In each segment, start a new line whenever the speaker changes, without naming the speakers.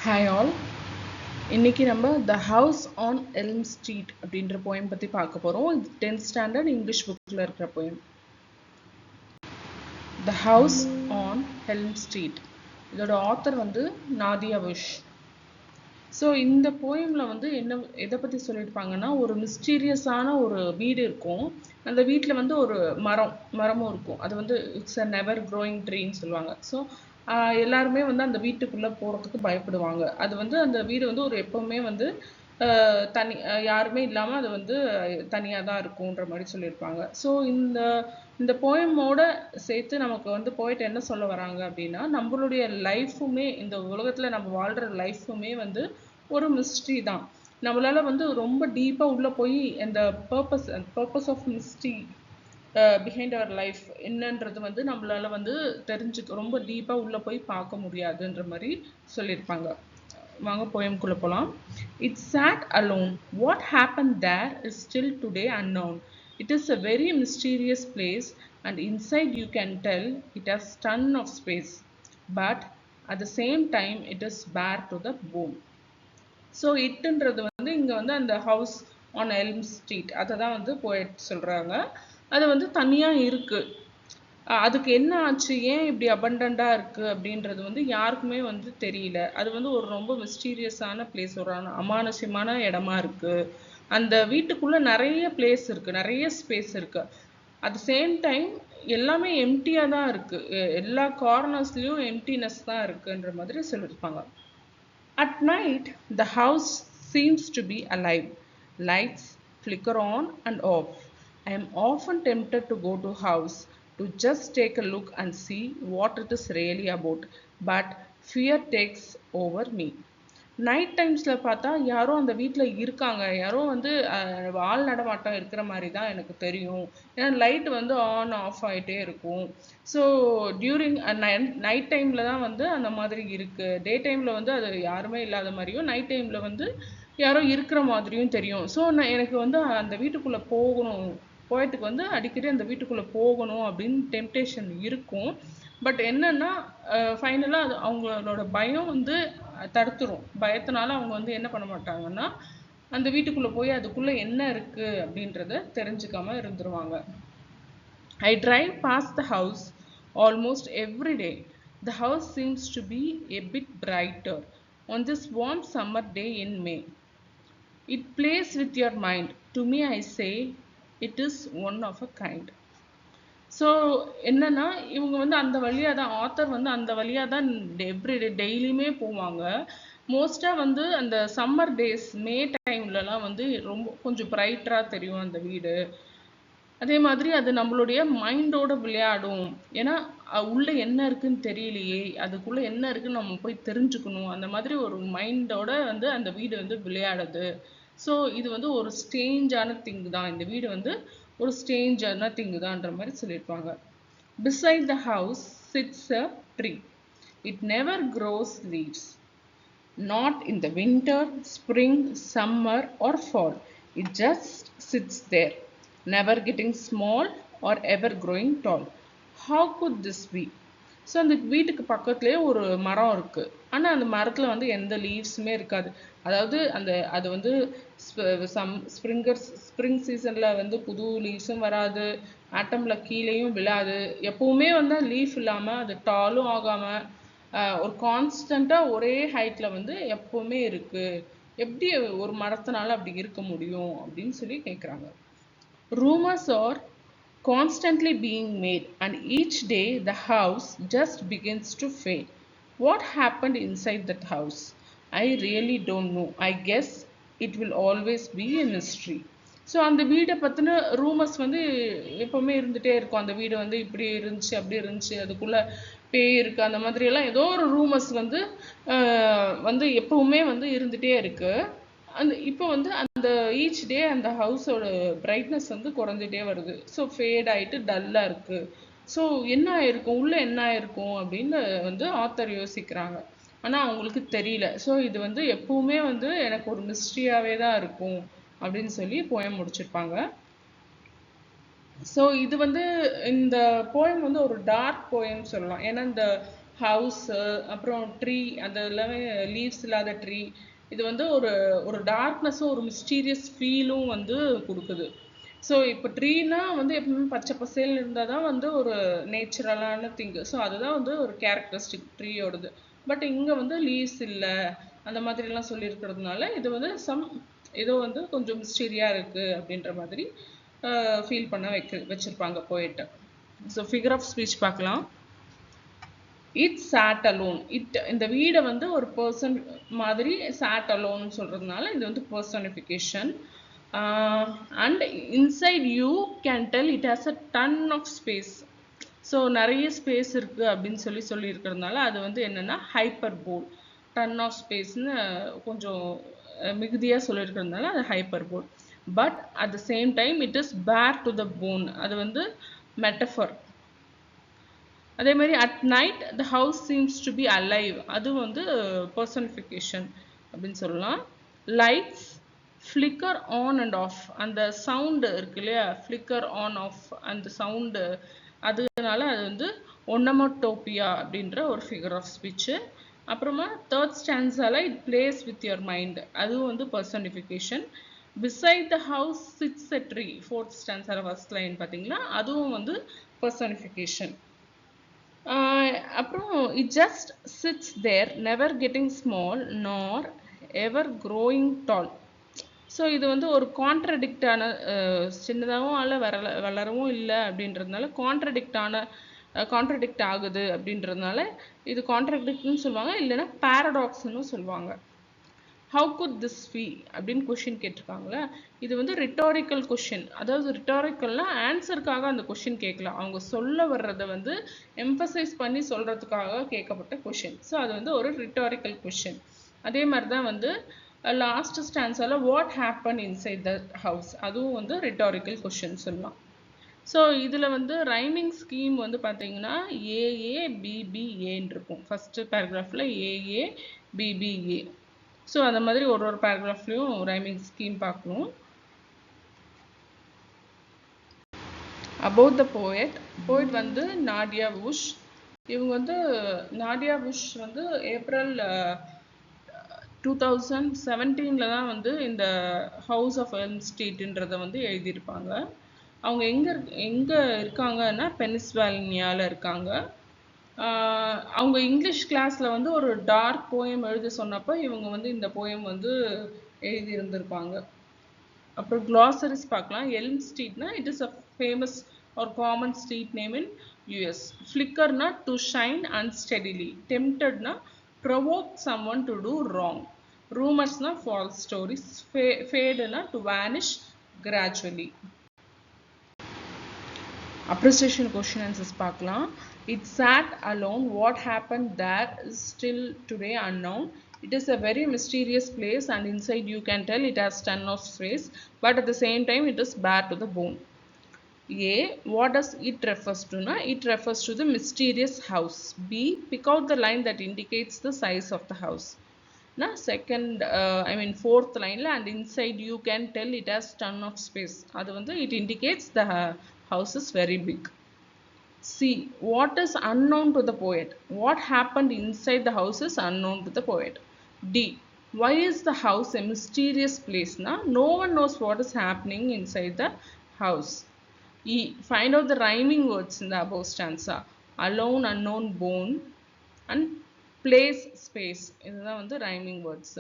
Hi all. இன்னைக்கு நம்ம the house on Elm street அப்படின்ற போயம் பற்றி பார்க்க போகிறோம். இது 10th ஸ்டாண்டர்ட் இங்கிலீஷ் புக்கில் இருக்கிற poem. The house on Elm street, இதோட ஆத்தர் வந்து நாதியா புஷ். ஸோ இந்த போயமில் வந்து எதை பற்றி சொல்லியிருப்பாங்கன்னா, ஒரு மிஸ்டீரியஸான ஒரு வீடு இருக்கும். அந்த வீட்டில் வந்து ஒரு மரமும் இருக்கும். அது வந்து இட்ஸ் அ நெவர் க்ரோயிங் ட்ரீன்னு சொல்லுவாங்க. ஸோ எல்லாருமே வந்து அந்த வீட்டுக்குள்ளே போகிறதுக்கு பயப்படுவாங்க. அது வந்து அந்த வீடு வந்து ஒரு எப்போவுமே வந்து தனி யாருமே இல்லாமல் அது வந்து தனியாக தான் இருக்குன்ற மாதிரி சொல்லியிருப்பாங்க. ஸோ இந்த போயமோட சேர்த்து நமக்கு வந்து போயிட்டு என்ன சொல்ல வராங்க அப்படின்னா, நம்மளுடைய லைஃபுமே, இந்த உலகத்தில் நம்ம வாழ்கிற லைஃபுமே வந்து ஒரு மிஸ்ட்ரி தான். நம்மளால வந்து ரொம்ப டீப்பாக உள்ளே போய் இந்த பர்பஸ் ஆஃப் மிஸ்ட்ரி பிஹைண்ட் அவர் லைஃப் என்னன்றது வந்து நம்மளால வந்து ரொம்ப டீப்பாக உள்ளே போய் பார்க்க முடியாதுன்ற மாதிரி சொல்லியிருப்பாங்க. வாங்க போயம்குள்ளே போகலாம். It sat alone. What happened there is still today unknown. It is a very mysterious place, and inside you can tell it has ton of space, but at the same time it is bare to the bone. So இட்டுன்றது வந்து இங்கே வந்து அந்த house on Elm street அதை தான் வந்து போயிட் சொல்கிறாங்க. அது வந்து தனியாக இருக்குது. அதுக்கு என்ன ஆச்சு, ஏன் இப்படி அபண்டண்டாக இருக்குது அப்படின்றது வந்து யாருக்குமே வந்து தெரியல. அது வந்து ஒரு ரொம்ப மிஸ்டீரியஸான பிளேஸ், ஒரு அமானுஷ்யமான இடமா இருக்குது. அந்த வீட்டுக்குள்ளே நிறைய பிளேஸ் இருக்குது, நிறைய ஸ்பேஸ் இருக்குது. அட் த சேம் டைம் எல்லாமே எம்டியாக தான் இருக்குது. எல்லா கார்னர்ஸ்லேயும் எம்டினஸ் தான் இருக்குன்ற மாதிரி சொல்லியிருப்பாங்க. At night, the house seems to be alive. Lights flicker on and off. I am often tempted to go to house to just take a look and see what it is really about, but fear takes over me. Night டைம்ஸில் பார்த்தா யாரோ அந்த வீட்டில் இருக்காங்க, யாரோ வந்து ஆள் நடமாட்டம் இருக்கிற மாதிரி தான் எனக்கு தெரியும். ஏன்னா லைட் வந்து ஆன் ஆஃப் ஆகிட்டே இருக்கும். ஸோ டியூரிங் நைட் டைமில் தான் வந்து அந்த மாதிரி இருக்குது. டே டைமில் வந்து அது யாருமே இல்லாத மாதிரியும், நைட் டைமில் வந்து யாரோ இருக்கிற மாதிரியும் தெரியும். ஸோ எனக்கு வந்து அந்த வீட்டுக்குள்ளே போயத்துக்கு வந்து அடிக்கடி அந்த வீட்டுக்குள்ளே போகணும் அப்படின்னு டெம்டேஷன் இருக்கும். பட் என்னன்னா ஃபைனலாக அது அவங்களோட பயம் வந்து தடுத்துரும். பயத்தினால அவங்க வந்து என்ன பண்ண மாட்டாங்கன்னா, அந்த வீட்டுக்குள்ளே போய் அதுக்குள்ளே என்ன இருக்குது அப்படின்றத தெரிஞ்சுக்காம இருந்துருவாங்க. I drive past the house almost every day. The house seems to be a bit brighter on this warm summer day in May. It plays with your mind. To me, I say, it is one of a kind. So என்னன்னா, இவங்க வந்து அந்த வழியாக தான், author வந்து அந்த வழியாக தான் எவ்ரிடே டெய்லியுமே போவாங்க. மோஸ்ட்டாக வந்து அந்த சம்மர் டேஸ் மே டைம்லலாம் வந்து ரொம்ப கொஞ்சம் பிரைட்டராக தெரியும் அந்த வீடு. அதே மாதிரி அது நம்மளுடைய மைண்டோட விளையாடும். ஏன்னா உள்ளே என்ன இருக்குன்னு தெரியலையே, அதுக்குள்ளே என்ன இருக்குன்னு நம்ம போய் தெரிஞ்சுக்கணும், அந்த மாதிரி ஒரு மைண்டோட வந்து அந்த வீடு வந்து விளையாடுது. ஸோ இது வந்து ஒரு ஸ்ட்ரேஞ்சான திங் தான். இந்த வீடு வந்து ஒரு ஸ்ட்ரேஞ்சான திங் தான்ன்ற மாதிரி சொல்லியிருப்பாங்க. Beside the house sits a tree. It never grows leaves. Not in the winter, spring, summer or fall. It just sits there, never getting small or ever growing tall. How could this be? So அந்த வீட்டுக்கு பக்கத்துலேயே ஒரு மரம் இருக்குது. ஆனால் அந்த மரத்தில் வந்து எந்த லீவ்ஸுமே இருக்காது. அதாவது அது வந்து ஸ்ப்ரிங் சீசனில் வந்து புது லீவ்ஸும் வராது, ஆட்டமில் கீழேயும் விழாது. எப்போவுமே வந்து லீஃப் இல்லாமல் அது டாலும் ஆகாமல் ஒரு கான்ஸ்டண்ட்டாக ஒரே ஹைட்டில் வந்து எப்போவுமே இருக்குது. எப்படி ஒரு மரத்தினால அப்படி இருக்க முடியும் அப்படின்னு சொல்லி கேட்குறாங்க. Rumors are constantly being made, and each day the house just begins to fade. What happened inside that house? I really don't know. I guess it will always be a mystery. So அந்த வீடை பற்றின rumours வந்து எப்போவுமே இருந்துகிட்டே இருக்கும். அந்த வீடு வந்து இப்படி இருந்துச்சு, அப்படி இருந்துச்சு, அதுக்குள்ளே பேய் இருக்குது, அந்த மாதிரியெல்லாம் ஏதோ ஒரு ரூமர்ஸ் வந்து வந்து எப்போவுமே வந்து இருந்துகிட்டே இருக்குது. இப்போ வந்து அந்த ஈச் டே அந்த ஹவுஸோட பிரைட்னஸ் வந்து குறைஞ்சிட்டே வருது. ஸோ ஃபேட் ஆகிட்டு டல்லாக இருக்குது. ஸோ என்ன ஆயிருக்கும், உள்ளே என்ன ஆயிருக்கும் அப்படின்னு வந்து ஆத்தர் யோசிக்கிறாங்க. ஆனால் அவங்களுக்கு தெரியல. ஸோ இது வந்து எப்பவுமே வந்து எனக்கு ஒரு மிஸ்ட்ரியாகவே தான் இருக்கும் அப்படின்னு சொல்லி போயம் முடிச்சிருப்பாங்க. ஸோ இது வந்து இந்த போயம் வந்து ஒரு டார்க் போயம் சொல்லலாம். ஏன்னா இந்த ஹவுஸ், அப்புறம் ட்ரீ, அது எல்லாமே லீவ்ஸ் இல்லாத ட்ரீ. இது வந்து ஒரு ஒரு டார்க்னஸும் ஒரு மிஸ்டீரியஸ் ஃபீலும் வந்து கொடுக்குது. ஸோ இப்போ ட்ரீனா வந்து எப்பவுமே பச்சை பசேல்னு இருந்தால் தான் வந்து ஒரு நேச்சுரலான திங்கு. ஸோ அதுதான் வந்து ஒரு கேரக்டரிஸ்டிக் ட்ரீயோடது. பட் இங்கே வந்து லீவ்ஸ் இல்லை அந்த மாதிரிலாம் சொல்லியிருக்கிறதுனால இது வந்து ஏதோ வந்து கொஞ்சம் மிஸ்டீரியாக இருக்குது அப்படின்ற மாதிரி ஃபீல் பண்ண வச்சிருப்பாங்க போயிட்டு. ஸோ ஃபிகர் ஆஃப் ஸ்பீச் பார்க்கலாம். It sat alone. இந்த வீடை வந்து ஒரு பர்சன் மாதிரி சாட் அலோன் சொல்கிறதுனால இது வந்து personification. And inside you can tell it has a ton of space. So நிறைய ஸ்பேஸ் இருக்குது அப்படின்னு சொல்லியிருக்கிறதுனால அது வந்து என்னென்னா ஹைப்பர் போல். டன் ஆஃப் ஸ்பேஸ்னு கொஞ்சம் மிகுதியாக சொல்லியிருக்கிறதுனால அது hyperbole. But at the same time it is bare to the bone. அது வந்து மெட்டஃபர். அதே மாதிரி at night the house seems to be alive. அது வந்து பர்சனிஃபிகேஷன் அப்படின்னு சொல்லலாம். Lights flicker on and of. அந்த சவுண்டு இருக்கு இல்லையா, ஃப்ளிக்கர் ஆன் ஆஃப் அந்த சவுண்டு, அதனால அது வந்து ஒன்னமோட்டோபியா அப்படின்ற ஒரு ஃபிகர் ஆஃப் ஸ்பீச்சு. அப்புறமா தேர்ட் ஸ்டான்ஸால it plays with your mind. அதுவும் வந்து personification. Beside the house sits a tree. Fourth ஸ்டான்ஸால ஃபர்ஸ்ட் லைன் பார்த்தீங்களா, அதுவும் வந்து பர்சனிஃபிகேஷன். அப்புறம் it just sits there never getting small nor ever growing doll. So இது வந்து ஒரு கான்ட்ரடிக்டான, சின்னதாகவும் வளரவும் இல்லை அப்படின்றதுனால கான்ட்ரடிக்ட் ஆகுது அப்படின்றதுனால இது கான்ட்ரடிக்ட்னு சொல்லுவாங்க, இல்லைன்னா பேரடாக்ஸ்னு சொல்லுவாங்க. ஹவு குட் திஸ் பி அப்படின்னு கொஷின் கேட்டிருக்காங்களே, இது வந்து ரிட்டாரிக்கல் கொஷின். அதாவது ரிட்டாரிக்கல்னா ஆன்சருக்காக அந்த கொஷின் கேட்கலாம், அவங்க சொல்ல வர்றதை வந்து எம்பசைஸ் பண்ணி சொல்கிறதுக்காக கேட்கப்பட்ட கொஷின். ஸோ அது வந்து ஒரு ரிட்டாரிக்கல் கொஷின். அதே மாதிரி தான் வந்து லாஸ்ட் ஸ்டான்ஸால what happen inside the house, அதுவும் வந்து ரிட்டாரிக்கல் கொஷின் சொல்லலாம். ஸோ இதில் வந்து ரைமிங் ஸ்கீம் வந்து பார்த்தீங்கன்னா ஏஏ பிபிஏன்னு இருக்கும். ஃபஸ்ட்டு பேராகிராஃபில் ஏஏ பிபிஏ. ஸோ அந்த மாதிரி ஒரு பேராகிராஃப்லையும் ரைமிங் ஸ்கீம் பார்க்கணும். அபவுட் த போயட் வந்து நாடியா புஷ். இவங்க வந்து நாடியா புஷ் வந்து ஏப்ரல் 2017 தான் வந்து இந்த ஹவுஸ் ஆஃப் எல்ம் ஸ்ட்ரீட்ன்றதை வந்து எழுதியிருப்பாங்க. அவங்க எங்கே இருக்காங்கன்னா பென்சில்வேனியாவில் இருக்காங்க. அவங்க இங்கிலீஷ் கிளாஸில் வந்து ஒரு டார்க் போயம் எழுத சொன்னப்போ இவங்க வந்து இந்த போயம் வந்து எழுதியிருந்திருப்பாங்க. அப்புறம் க்ளாசரிஸ் பார்க்கலாம். எல்ம் ஸ்ட்ரீட்னா it is a famous or common street name in US. ஃப்ளிக்கர்னா டு ஷைன் அன்ஸ்டெடிலி. டெம்ப்டட்னா provoke someone to do wrong. Rumors na false stories. Fade na to vanish gradually. Appreciation question answers பார்க்கலாம். It sat alone. What happened there is still today unknown. It is a very mysterious place and inside you can tell it has ton of space, but at the same time it is bare to the bone. A. What does it refers to? Na? It refers to the mysterious house. B. Pick out the line that indicates the size of the house. Na? Fourth line and inside you can tell it has ton of space. Adu vandu it indicates the house is very big. C. What is unknown to the poet? What happened inside the house is unknown to the poet. D. Why is the house a mysterious place? Na? No one knows what is happening inside the house. E. Find out the rhyming words in the above stanza. Alone, unknown, bone and place, space. இதுதான் வந்து rhyming words.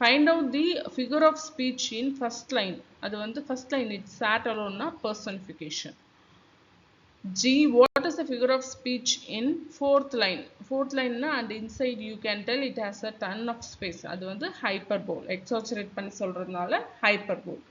Find out the figure of speech in first line. அது வந்து first line it sat alone na personification. G. What is the figure of speech in fourth line? Fourth line na and inside you can tell it has a ton of space. அது வந்து hyperbole. Exaggerate பண்ணி சொல்றதுனால hyperbole.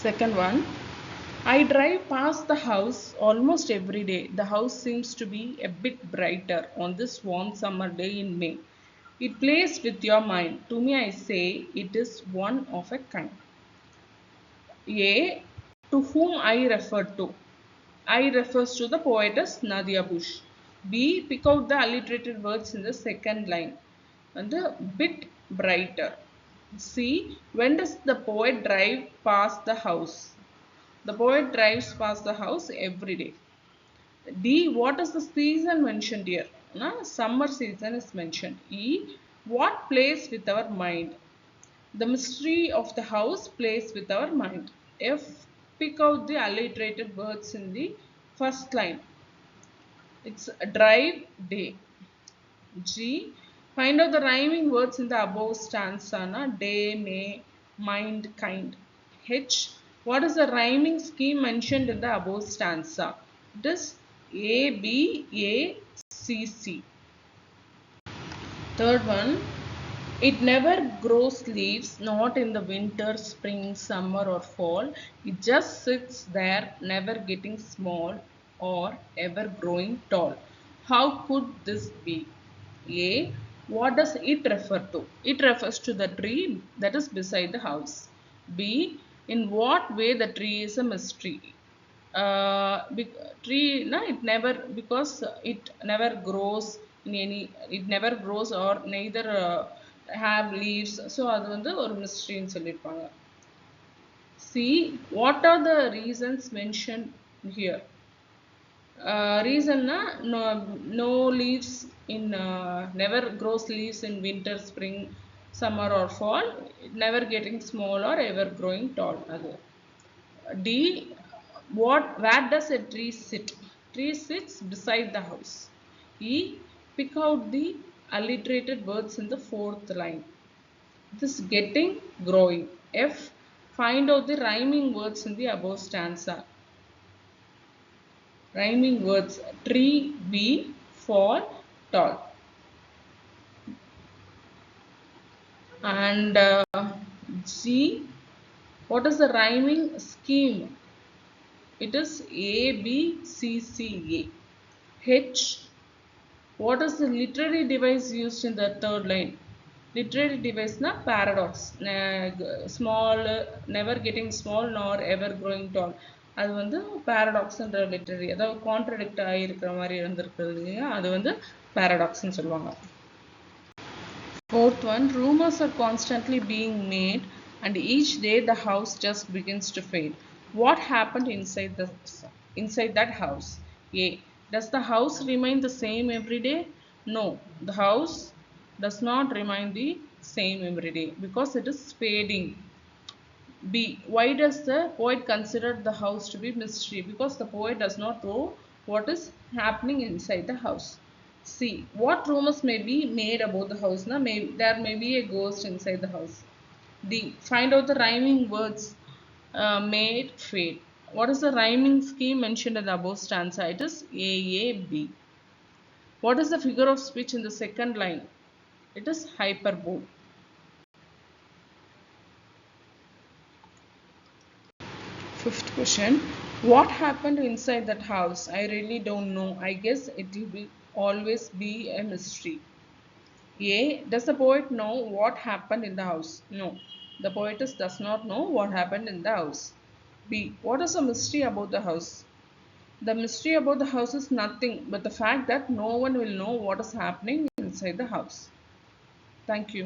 Second one. I drive past the house almost every day. The house seems to be a bit brighter on this warm summer day in May. It plays with your mind. To me, I say it is one of a kind. A. To whom I refer to? I refers to the poetess Nadia Bush. B. Pick out the alliterated words in the second line. And the bit brighter. C. When does the poet drive past the house? The poet drives past the house every day. D. What is the season mentioned here? summer season is mentioned. E. What plays with our mind? The mystery of the house plays with our mind. F. Pick out the alliterated words in the first line. It's drive, day. G. Find out the rhyming words in the above stanza. Day, may, mind, kind. H. What is the rhyming scheme mentioned in the above stanza? It is A, B, A, C, C. Third one. It never grows leaves, not in the winter, spring, summer, or fall. It just sits there, never getting small or ever growing tall. How could this be? A. What does it refer to? It refers to the tree that is beside the house. B. In what way the tree is a mystery? Tree, no, it never, because it never grows in any, it never grows or neither have leaves. So அது வந்து ஒரு மிஸ்ட்ரின்னு சொல்லியிருப்பாங்க. See, what are the reasons mentioned here? Reason no, no leaves in never grows leaves in winter, spring, summer or fall, never getting small or ever growing tall. D. Where does a tree sit? Tree sits beside the house. E. Pick out the alliterated words in the fourth line. This getting, growing. F. Find out the rhyming words in the above stanza. Rhyming words: tree, bee, fall, tall. And G. What is the rhyming scheme? It is A, B, C, C, A. H. What is the literary device used in the third line? Literary device na paradox. Small, never getting small nor ever growing tall. அது வந்து paradoxன்ற literary, அதாவது contradict ஆகியிருக்கிற மாதிரி இருந்திருக்கிறது இல்லையா, அது வந்து paradoxன்னு சொல்லுவாங்க. Fourth one, rumors are constantly being made and each day the house just begins to fade. What happened inside that house? A. Does the house remain the same every day? No, the house does not remain the same every day because it is fading. B. Why does the poet consider the house to be mystery? Because the poet does not know what is happening inside the house. C. What rumors may be made about the house? There may be a ghost inside the house. D. Find out the rhyming words made, fade. What is the rhyming scheme mentioned in the above stanza? It is A, A, B. What is the figure of speech in the second line? It is hyperbole. Fifth question. What happened inside that house? I really don't know. I guess it will always be a mystery. A. Does the poet know what happened in the house? No, the poetess does not know what happened in the house. B. What is the mystery about the house? The mystery about the house is nothing but the fact that no one will know what is happening inside the house. Thank you.